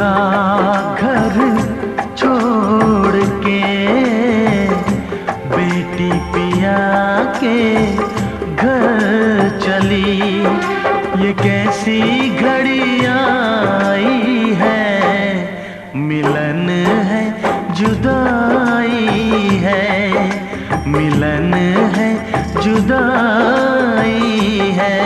का घर छोड़ के बेटी पिया के घर चली। ये कैसी घड़ी आई है, मिलन है जुदाई है, मिलन है जुदाई है।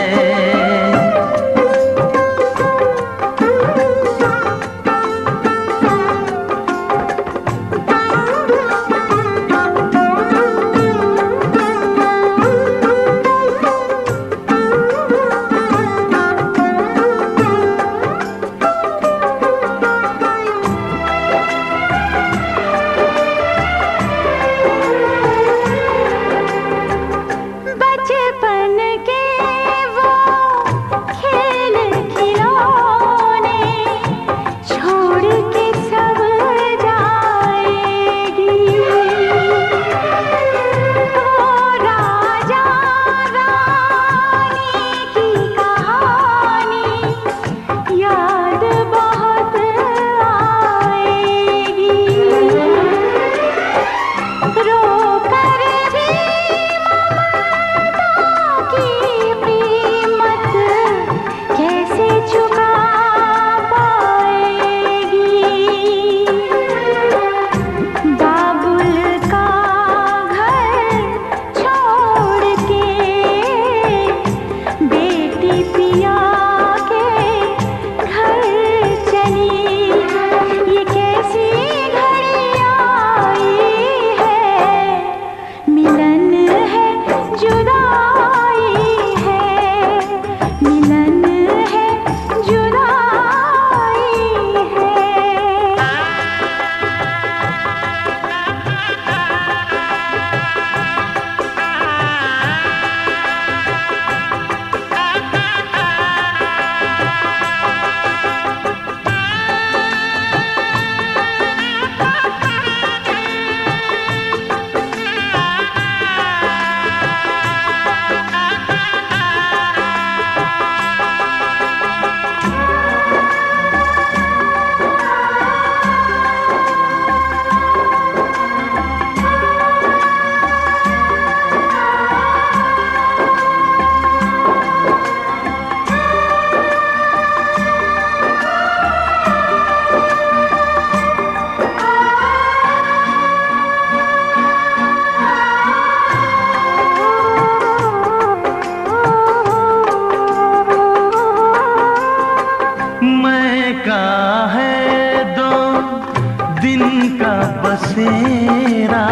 बसेरा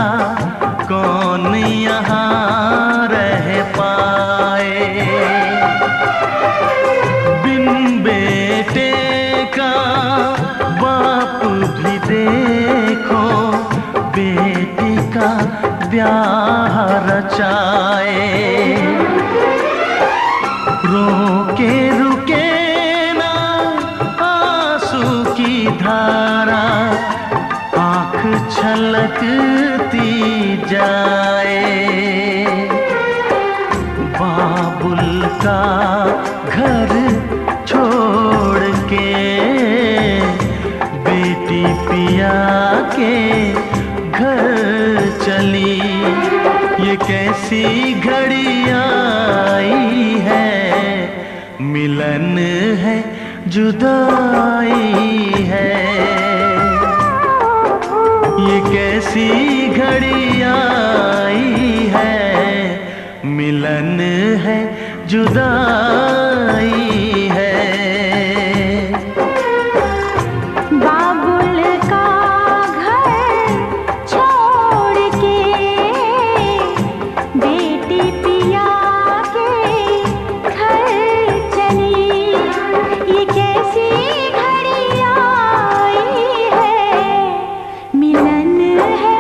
कौन यहाँ रह पाए, बिन बेटे का बाप भी देखो बेटी का ब्याह रचाए। रोके रुके ना आंसू की धारा, आँख छलकती जाए। बाबुल का घर छोड़ के बेटी पिया के घर चली। ये कैसी घड़ी आई है, मिलन है जुदाई है। ये कैसी घड़ी आई है, मिलन है जुदाई है। बाबुल का घर छोड़ के बेटी पिया के घर चली। ये कैसी घड़ी आई है, मिलन है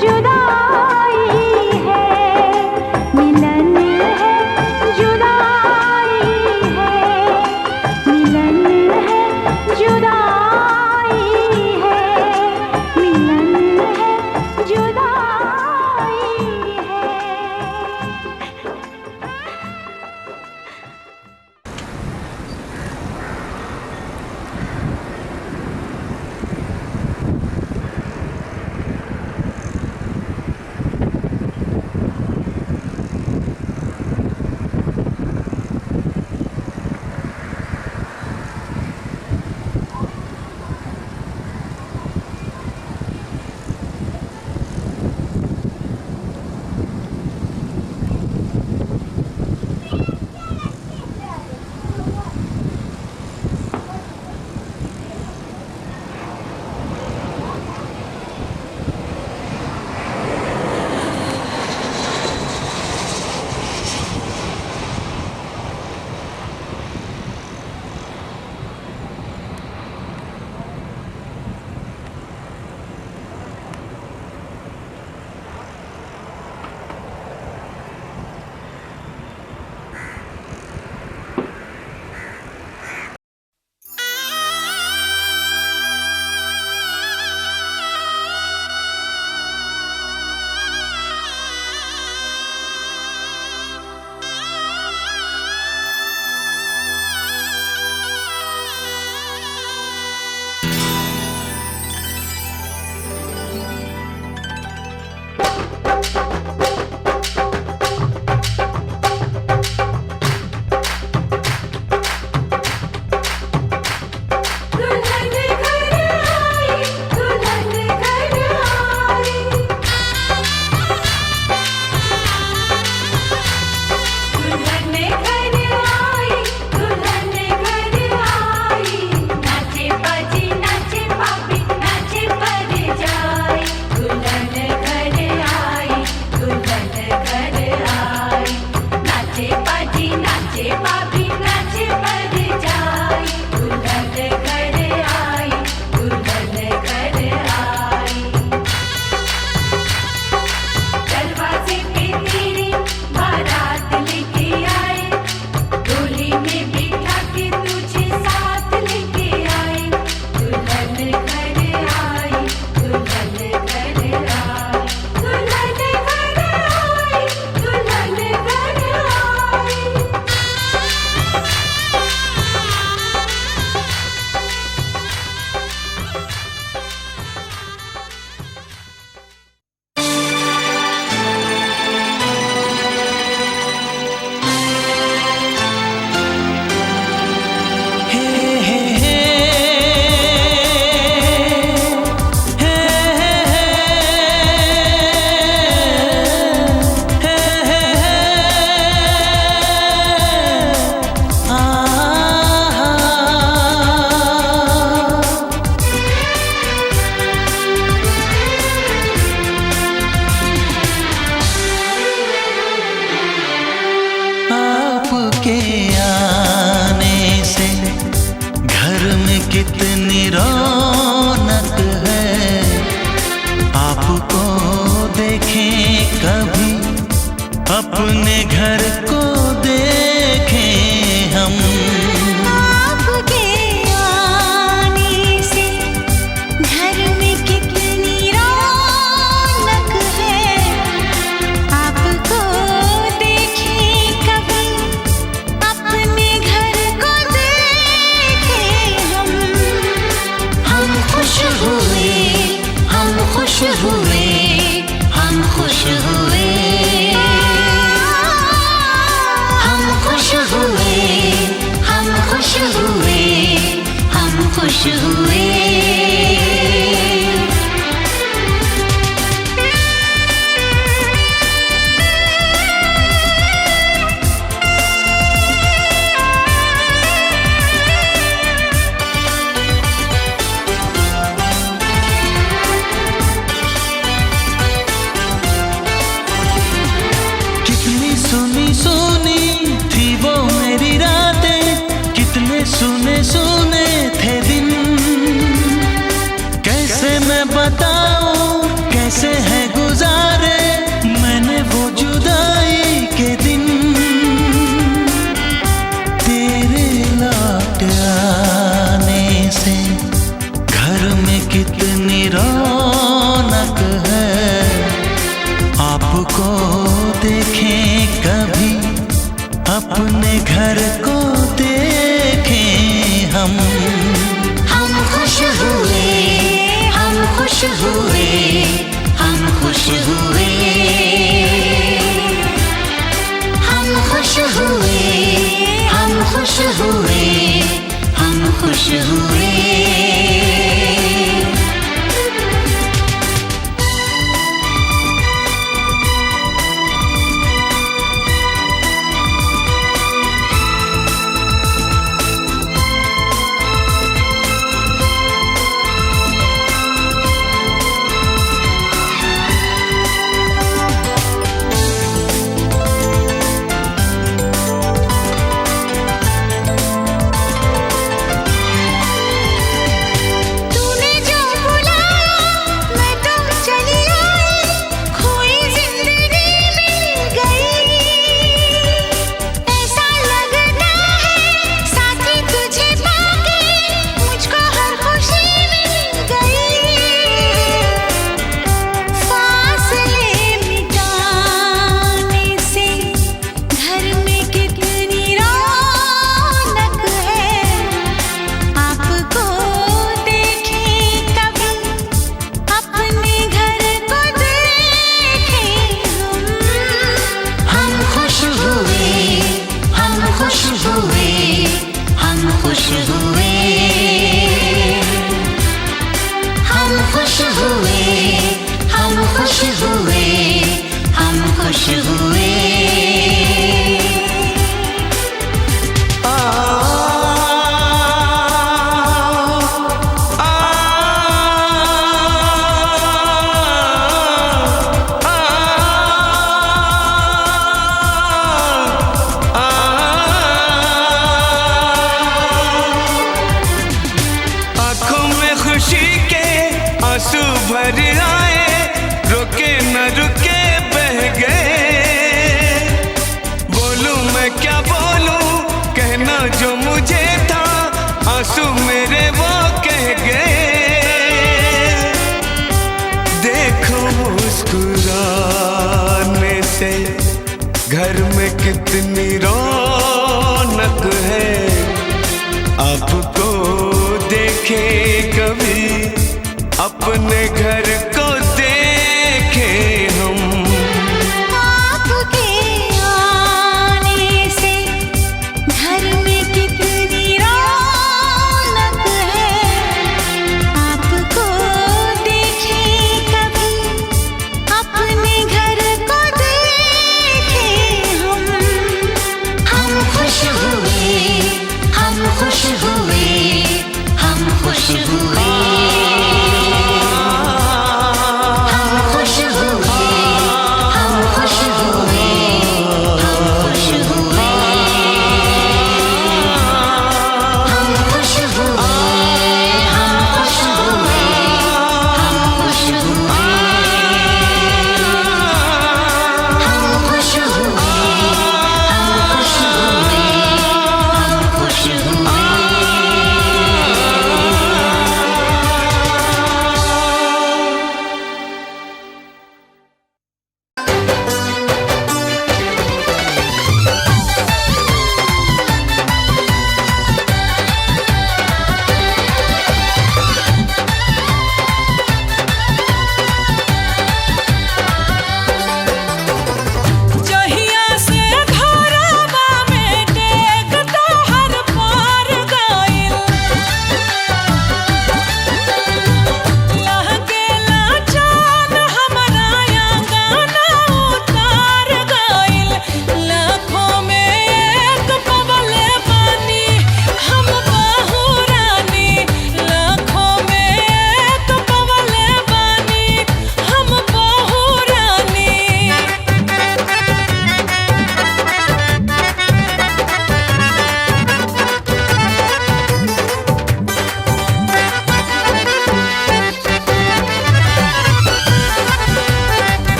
जुदाई है, मिलन है जुदाई है। हुए, हम खुश हुए, हम खुश हुए, हम खुश हुए, हम खुश हुए। सुनी सुनी थी वो मेरी रातें, कितने सुने सुने थे दिन। कैसे मैं बताऊं कैसे है गुजारे मैंने वो जुदाई के दिन। तेरे लौट आने से घर में कितनी रौनक है, आपको देखें कभी अपने घर को देखें हम खुश हुए, हम खुश हुए, हम खुश हुए, हम खुश हुए, हम खुश हुए, हम खुश हुए। आंसू भर आए, रुके न रुके बह गए। बोलूं मैं क्या बोलूं, कहना जो मुझे था, आंसू मेरे वो कह गए। देखो मुस्कुराने से घर में कितनी रौनक है, आपको देखे कभी अपने घर को देखें हम। आपके आने से घर में कितनी रौनक है, आपको देखें कभी अपने घर को देखें हम। हम खुश हुए, हम खुश हुए, हम खुश हुए।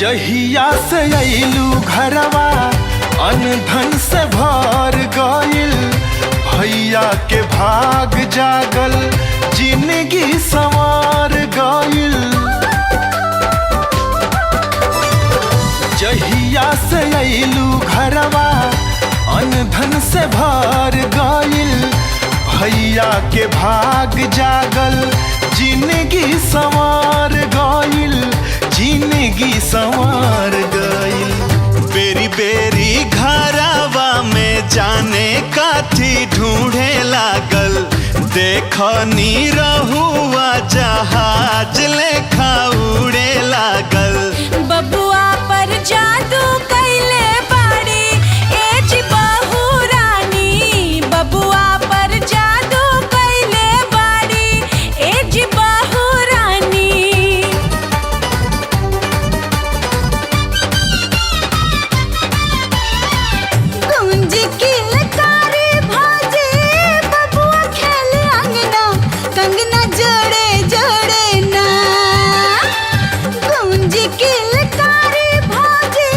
जहिया से अइलू घरवा अनधन से भर गइल, भैया के भाग जागल जिंदगी संवार गइल। जहिया से अइलू घरवा अनधन से भर गइल, भैया के भाग जागल जिंदगी संवार गइल, जिंदगी संवार गइल। बेरी बेरी घरवा में जाने काठी ढूंढे लागल, देखनी रहुआ जहाज लेखा उड़े लागल। बबुआ पर जादू कैले बाड़ी एज बहू रानी, बबुआ पर जादू कैले बाड़ी एज बहू रानी। गुंज की लकारी भाजे बबुआ खेले अंगना, कंगना जोड़े जोड़े ना। गुंज की लकारी भाजे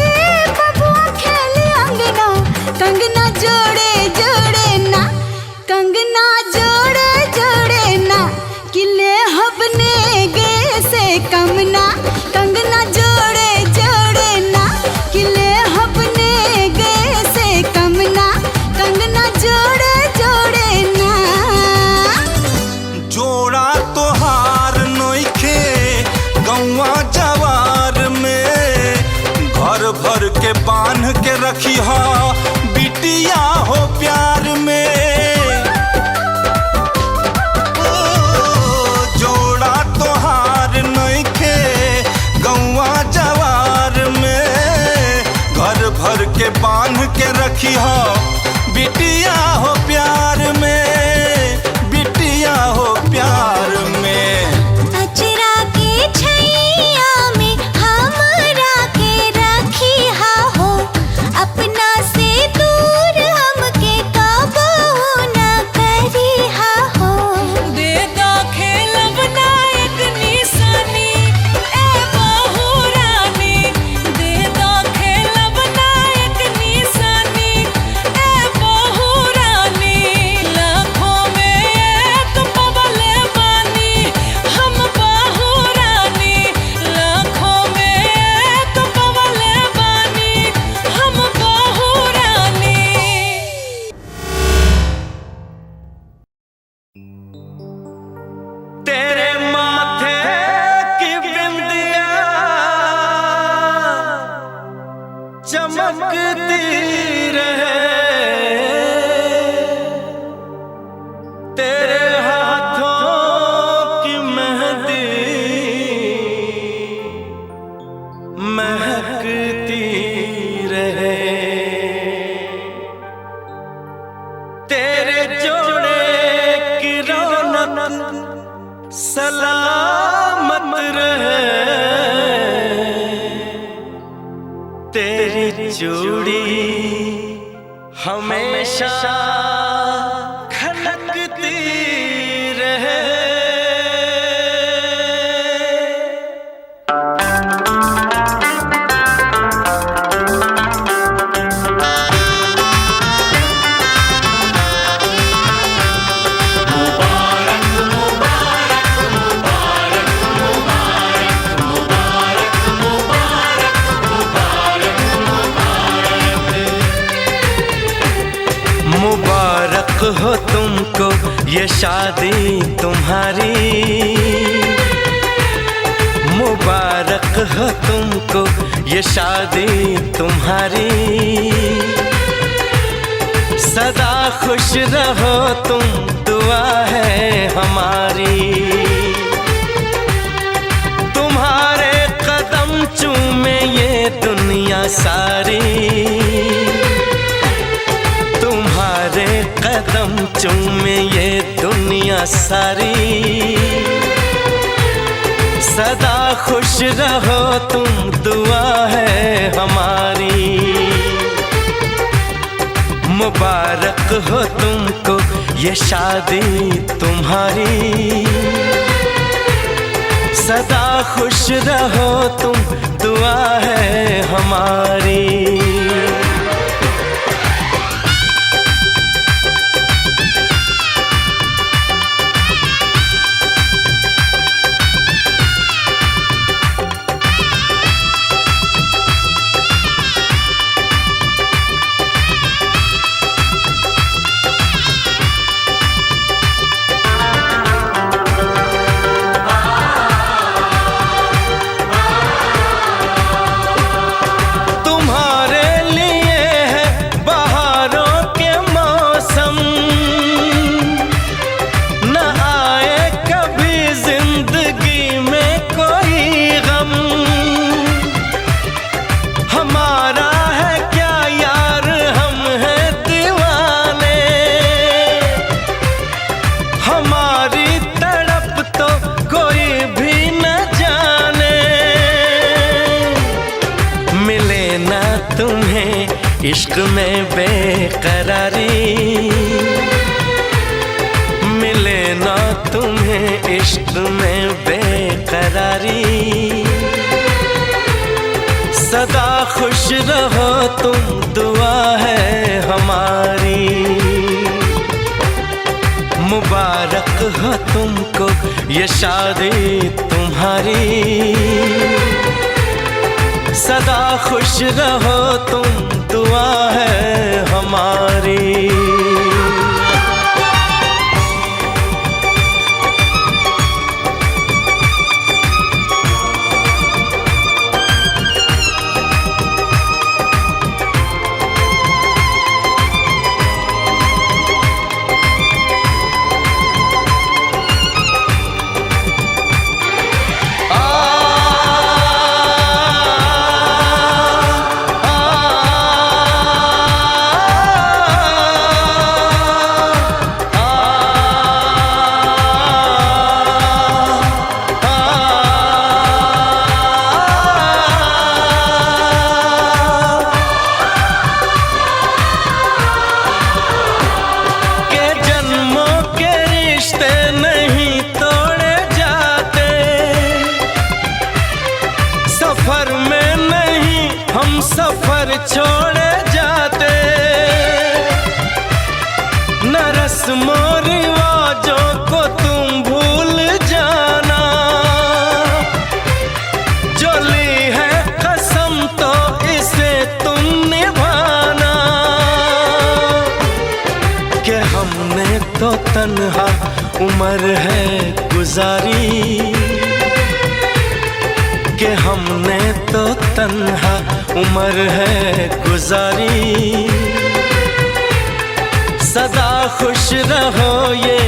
बबुआ खेले अंगना, कंगना जोड़े जोड़े ना, कंगना जोड़े जोड़े ना। किले हबने गे से कमना, कंगना जोड़े जोड़े ना। किले हबने गे से कमना, कंगना जोड़े जोड़े ना। जोड़ा तोहार नोखे गौवा जवार में, घर भर के बांध के रखी हो बिटिया हो प्यार में। जोड़ा तोहार नोखे गौवा जवार में, घर भर के बांध के रखी हो बिटिया हो प्यार में, बिटिया हो प्यार में। अचरा के छैया में हमरा के रखी हा हो, अपना से दूर हमके कबहू न करी हा हो। दे दो खेलब नायक निशानी ए बहू रानी, दे दो खेलब नायक निशानी ए बहू रानी। लाखों में एक पवले बानी हम बहू रानी, लाखों में एक पवले बानी हम बहू रानी। तेरे माथे की बिंदिया चमकती रहे, तेरे हाथों की मेहंदी महकती रहे, तेरे जोड़े की रौनक सलामत रहे, तेरी चूड़ी हमेशा खनकती रहे। मुबारक हो तुमको ये शादी तुम्हारी, मुबारक हो तुमको ये शादी तुम्हारी। सदा खुश रहो तुम, दुआ है हमारी। तुम्हारे कदम चूमे ये दुनिया सारी, तुम्हारे कदम चूमे ये दुनिया सारी। सदा खुश रहो तुम, दुआ है हमारी। मुबारक हो तुमको ये शादी तुम्हारी। सदा खुश रहो तुम, दुआ है हमारी। तुम्हें इश्क में बेकरारी, मिले ना तुम्हें इश्क में बेकरारी। सदा खुश रहो तुम, दुआ है हमारी। मुबारक हो तुमको ये शादी तुम्हारी। सदा खुश रहो तुम, दुआ है हमारी। सफर में नहीं हम सफर छोड़े जाते, न रस्मों रिवाजों को तुम भूल जाना। जो ली है कसम तो इसे तुम निभाना। कि हमने तो तन्हा उम्र है गुजारी, कि हमने तो तन्हा उम्र है गुजारी। सदा खुश रहो ये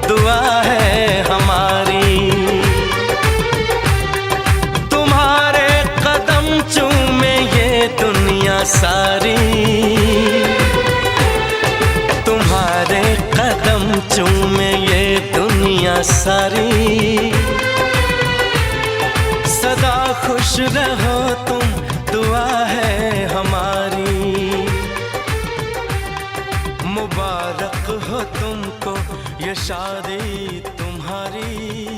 दुआ है हमारी। तुम्हारे कदम चूमे ये दुनिया सारी, तुम्हारे कदम चूमे ये दुनिया सारी। सदा खुश रहो तुम, दुआ है हमारी। मुबारक हो तुमको ये शादी तुम्हारी।